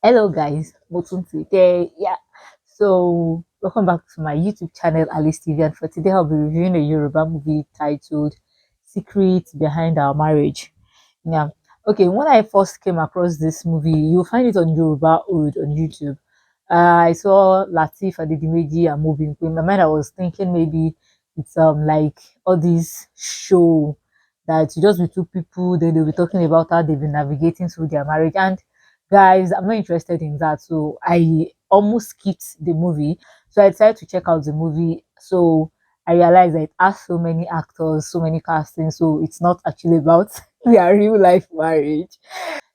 Hello guys, welcome to today. Yeah, so welcome back to my YouTube channel, Alice TV. And for today, I'll be reviewing a Yoruba movie titled "Secrets Behind Our Marriage." Yeah, okay. When I first came across this movie, you'll find it on Yoruba Old on YouTube. I saw Lateef Adedimeji and moving. In my mind, I was thinking maybe it's like all these show that you just be two people, then they'll be talking about how they've been navigating through their marriage. And guys, I'm not interested in that. So I almost skipped the movie. So I decided to check out the movie. So I realized that it has so many actors, so many castings. So it's not actually about their real life marriage.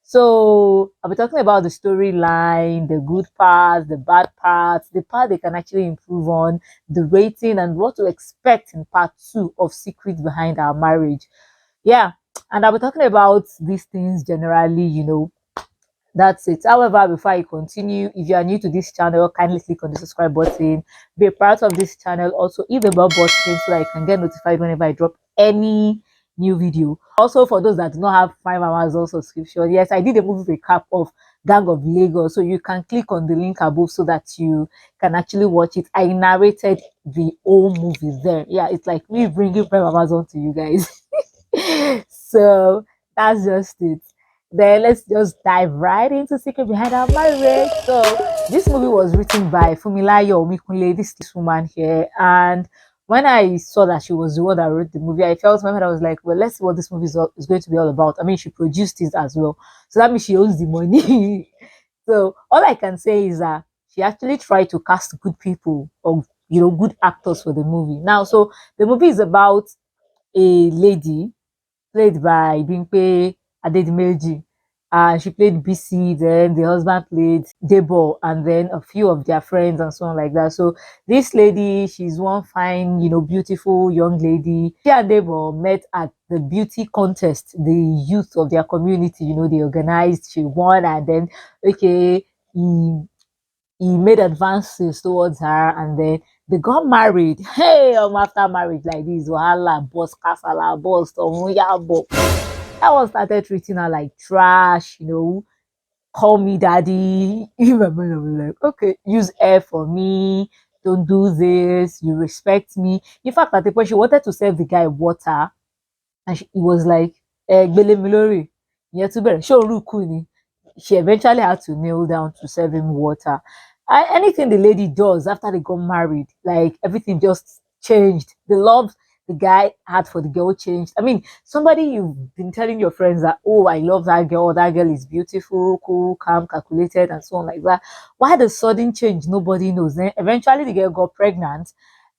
So I'll be talking about the storyline, the good parts, the bad parts, the part they can actually improve on, the rating, and what to expect in part two of Secrets Behind Our Marriage. Yeah, and I'll be talking about these things generally. That's it. However, before I continue, if you are new to this channel, kindly click on the subscribe button. Be a part of this channel. Also, hit the bell button so that you can get notified whenever I drop any new video. Also, for those that do not have Prime Amazon subscription, yes, I did a movie recap of Gang of Lagos, so you can click on the link above so that you can actually watch it. I narrated the whole movie there. Yeah, it's like me bringing Prime Amazon to you guys. So that's just it. Then let's just dive right into Secret Behind Our Marriage. So this movie was written by Fumilayo Omikunle, this woman here. And when I saw that she was the one that wrote the movie, I felt my head, I was like, well, let's see what this movie is going to be all about. I mean, she produced it as well. So that means she owns the money. So all I can say is that she actually tried to cast good people or good actors for the movie. Now, so the movie is about a lady played by Bimpe Adedimeji. She played BC, then the husband played Debo, and then a few of their friends and so on like that. So this lady, she's one fine, beautiful young lady. She and Debo met at the beauty contest, the youth of their community, they organized, she won, and then okay, he made advances towards her, and then they got married. Hey, after marriage like this, wahala, boss, kasala, boss, yabo. That one started treating her like trash, call me daddy. Even my mother was like, okay, use air for me, don't do this, you respect me. In fact, at the point she wanted to serve the guy water, and he was like, gbele mi lórí, ìyẹn tún bẹ̀rẹ̀, ṣé orúkú ni? She eventually had to kneel down to serve him water. Anything the lady does after they got married, like everything just changed. The love the guy had for the girl changed. I mean, somebody you've been telling your friends that, oh, I love that girl is beautiful, cool, calm, calculated, and so on like that. Why the sudden change? Nobody knows. Then eventually the girl got pregnant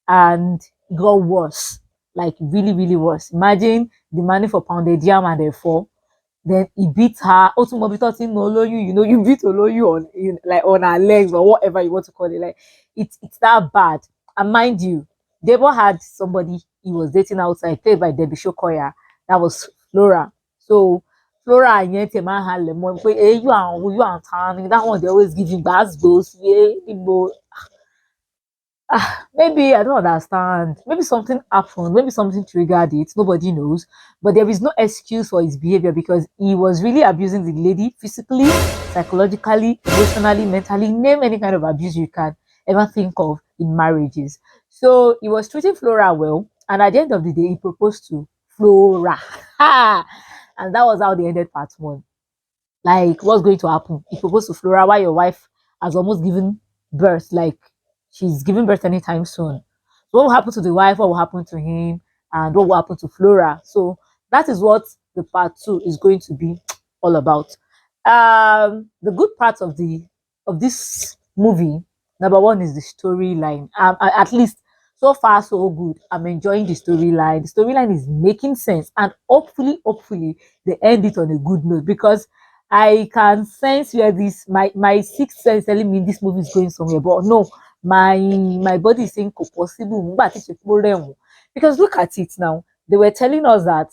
and got worse, like really, really worse. Imagine demanding for pounded yam and therefore then he beat her. Also, you beat Oloyu like on her legs or whatever you want to call it. Like it's that bad. And mind you, Debo had somebody he was dating outside, played by Debbie Shokoya. That was Flora. So Flora and Yente man had lemon. You are that one they always give you bad goes. Yeah, maybe I don't understand. Maybe something happened. Maybe something triggered it. Nobody knows. But there is no excuse for his behavior because he was really abusing the lady physically, psychologically, emotionally, mentally. Name any kind of abuse you can ever think of in marriages. So he was treating Flora well. And at the end of the day, he proposed to Flora. And that was how they ended part one. Like, what's going to happen? He proposed to Flora while your wife has almost given birth, like she's giving birth anytime soon. So what will happen to the wife? What will happen to him? And what will happen to Flora? So that is what the part two is going to be all about. The good parts of this movie, number one is the storyline. At least so far so good. I'm enjoying the storyline. The storyline is making sense, and hopefully, they end it on a good note because I can sense where this my sixth sense telling me this movie is going somewhere, but no, my body is saying possible. Because look at it now. They were telling us that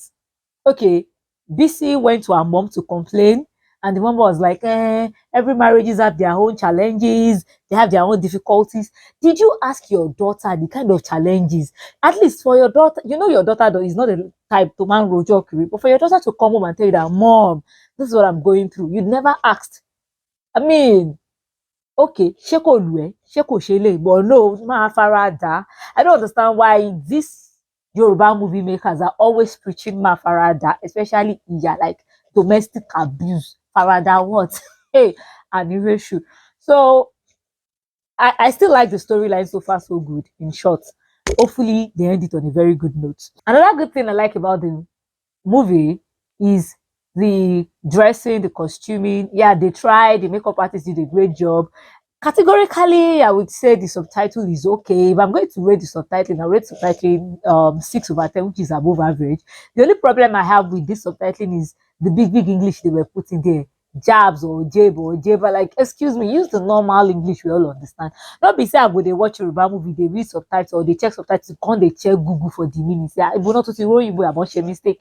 okay, BC went to her mom to complain, and the mom was like, every marriages have their own challenges, they have their own difficulties. Did you ask your daughter the kind of challenges? At least for your daughter, your daughter though is not the type to man rojo, but for your daughter to come home and tell you that, mom, this is what I'm going through. You never asked. I mean, okay, ṣé kò lù ẹ́, ṣé kò ṣe lè, but no, máa fara dà. I don't understand why these Yoruba movie makers are always preaching máa fara dà, especially ìyà, like domestic abuse. Farada what? Hey, and ratio. So I still like the storyline so far, so good. In short, hopefully they end it on a very good note. Another good thing I like about the movie is the dressing, the costuming. Yeah, they tried, the makeup artist did a great job. Categorically, I would say the subtitle is okay. If I'm going to rate the subtitle, I rate subtitling 6/10, which is above average. The only problem I have with this subtitling is the big English they were putting there. Jabs or jab or jaba, like, excuse me, use the normal English we all understand. Not be say I go they watch a Yoruba movie, they read subtitles or they check subtitles, can't they check Google for the meaning. Yeah, if not to see what you about share mistake.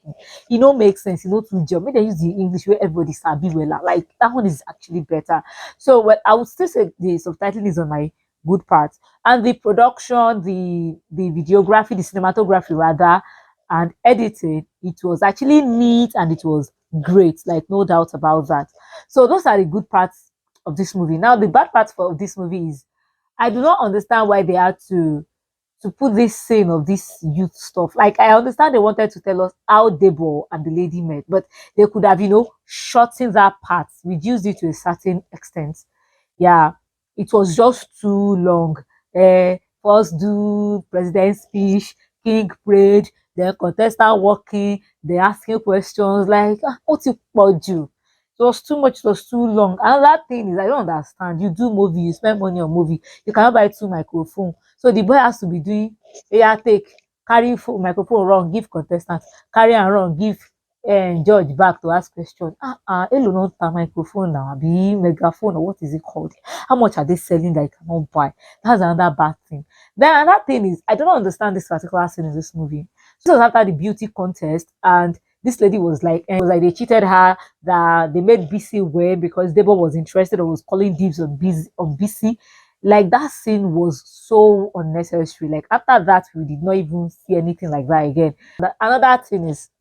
It don't make sense, you know, to job. Maybe they use the English where everybody sabi well. Like that one is actually better. So well, I would still say the subtitling is on my good part. And the production, the videography, the cinematography rather, and editing, it was actually neat and it was great, like no doubt about that. So those are the good parts of this movie. Now the bad part of this movie is I do not understand why they had to put this scene of this youth stuff. Like I understand they wanted to tell us how Debo and the lady met, but they could have, shortened that part, reduced it to a certain extent. Yeah, it was just too long. First do president speech, king prayed, then contestant walking, they asking questions like, what you do? It was too much, it was too long. Another thing is, I don't understand. You do movie, you spend money on movie, you cannot buy two microphones. So the boy has to be doing, yeah, take, carry phone, microphone run, give contestant, carry and run, give judge back to ask question. Hello, not a microphone now, be megaphone or what is it called? How much are they selling that you cannot buy? That's another bad thing. Then another thing is, I don't understand this particular scene in this movie. This was after the beauty contest, and this lady was like they cheated her, that they made BC win because Debo was interested or was calling dibs on BC. Like that scene was so unnecessary. Like after that, we did not even see anything like that again. Another thing is,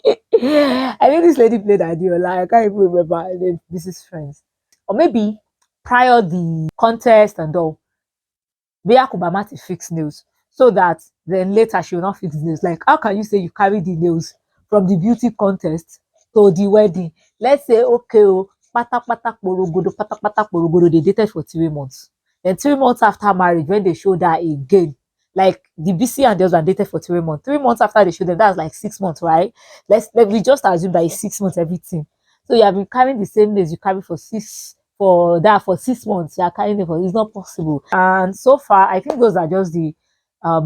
I think this lady played Adiola. I can't even remember her name. This is friends, or maybe prior the contest and all. Bia Kubama to fix nails so that then later she will not fix nails. Like, how can you say you carry the nails from the beauty contest to the wedding? Let's say, okay, oh, pata pata porogodo, they dated for 3 months. Then 3 months after marriage, when they showed her again, like the BC and the husband dated for 3 months. 3 months after they showed them, that's like 6 months, right? Let me just assume that it's 6 months everything. So you have been carrying the same nails you carry for 6 months. You are carrying it for it's not possible. And so far, I think those are just the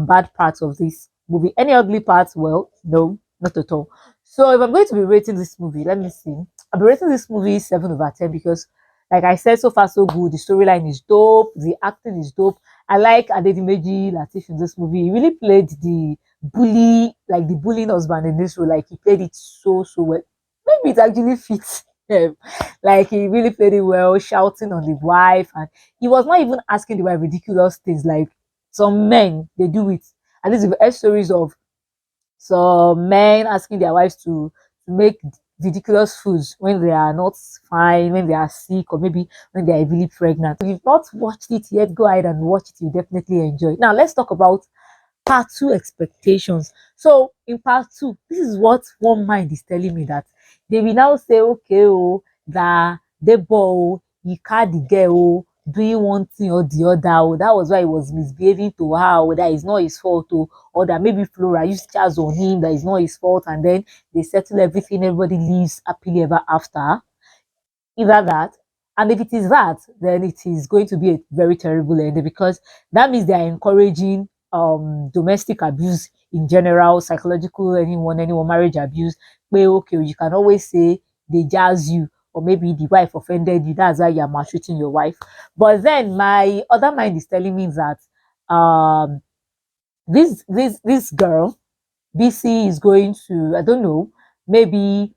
bad parts of this movie. Any ugly parts? Well, no, not at all. So if I'm going to be rating this movie, let me see. I'll be rating this movie 7/10 because, like I said, so far so good. The storyline is dope. The acting is dope. I like Adedimeji Lateef in this movie. He really played the bully, like the bullying husband in this role. Like he played it so well. Maybe it actually fits him. Like he really played it well, shouting on the wife, and he was not even asking the wife ridiculous things like some men they do it. At least we've heard stories of some men asking their wives to make ridiculous foods when they are not fine, when they are sick, or maybe when they are really pregnant. If you've not watched it yet, go ahead and watch it. You definitely enjoy it. Now let's talk about part two expectations. So in part two, this is what one mind is telling me, that they will now say, okay, oh, that the boy he caught the girl doing one thing or the other. Oh, that was why he was misbehaving to her. Oh, that is not his fault. Oh, or that maybe Flora used jazz on him. That is not his fault. And then they settle everything. Everybody lives happily ever after. Either that, and if it is that, then it is going to be a very terrible ending, because that means they are encouraging domestic abuse in general, psychological, anyone marriage abuse. Where okay, you can always say they jazz you, or maybe the wife offended you, that's why you're maltreating your wife. But then my other mind is telling me that this girl BC is going to, I don't know, maybe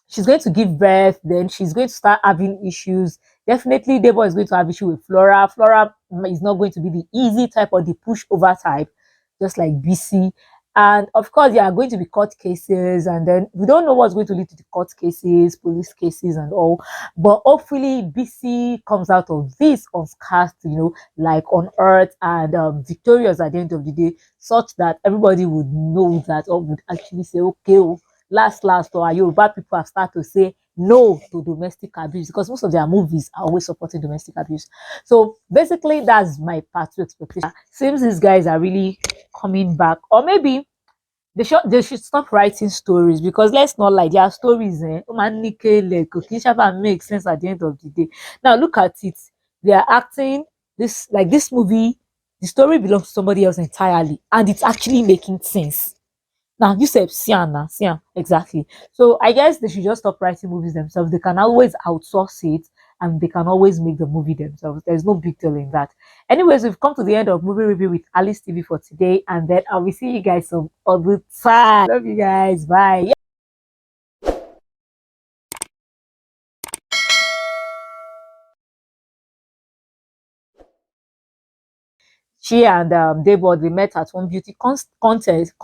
she's going to give birth, then she's going to start having issues. Definitely, Debo is going to have issue with Flora. Flora is not going to be the easy type or the pushover type, just like BC. And of course, there are going to be court cases, and then we don't know what's going to lead to the court cases, police cases, and all. But hopefully, BC comes out of this unscathed, like on earth, and victorious at the end of the day, such that everybody would know that, or would actually say, okay, oh, last, or Yoruba people have started to say no to domestic abuse, because most of their movies are always supporting domestic abuse. So basically, that's my part two expectation. Seems these guys are really coming back, or maybe they should stop writing stories, because let's not lie, their stories ó máa ń ní kéle, kò kí ń sábà make sense at the end of the day. Now look at it, they are acting this, like this movie, the story belongs to somebody else entirely, and it's actually making sense. Now you said Sienna, Sian, exactly. So I guess they should just stop writing movies themselves. They can always outsource it, and they can always make the movie themselves. There's no big deal in that. Anyways, we've come to the end of movie review with Alice TV for today, and then I will see you guys some other time. Love you guys. Bye. She and Debo, they met at one beauty contest.